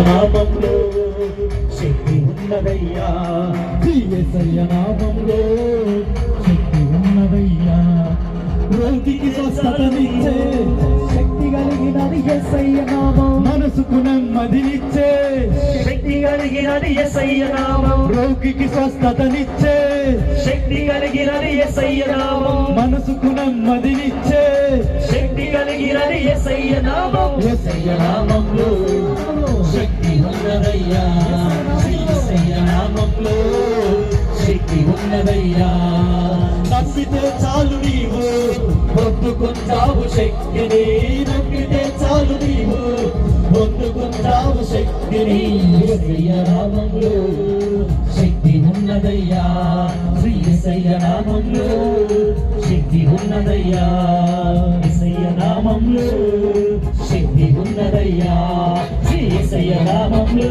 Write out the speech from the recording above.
నామంలో శక్తి ఉన్నదయ్యా, యేసయ్య నామంలో శక్తి ఉన్నదయ్యా. రోగికి స్వస్థతనిచ్చే శక్తి కలిగినది యేసయ్య నామం, మనసుకు నెమ్మదినిచ్చే శక్తి కలిగినది యేసయ్య నామం, రోగికి స్వస్థతనిచ్చే శక్తి కలిగినది యేసయ్య నామం, మనసుకు నెమ్మదినిచ్చే శక్తి కలిగినది యేసయ్య నామం. యేసయ్య నామంలో శక్తి ఉన్నదయ్యా, యేసయ్య నామంలో శక్తి ఉన్నదయ్యా. నమ్మితే చాలు నీవు పొందుకుంటావు శక్తిని, నమ్మితే చాలు నీవు పొందుకుంటావు శక్తిని. యేసయ్య నామంలో శక్తి ఉన్నదయ్యా, యేసయ్య నామంలో శక్తి ఉన్నదయ్యా, యేసయ్య నామంలో శక్తి ఉన్నదయ్యా, యేసయ్య నామంలో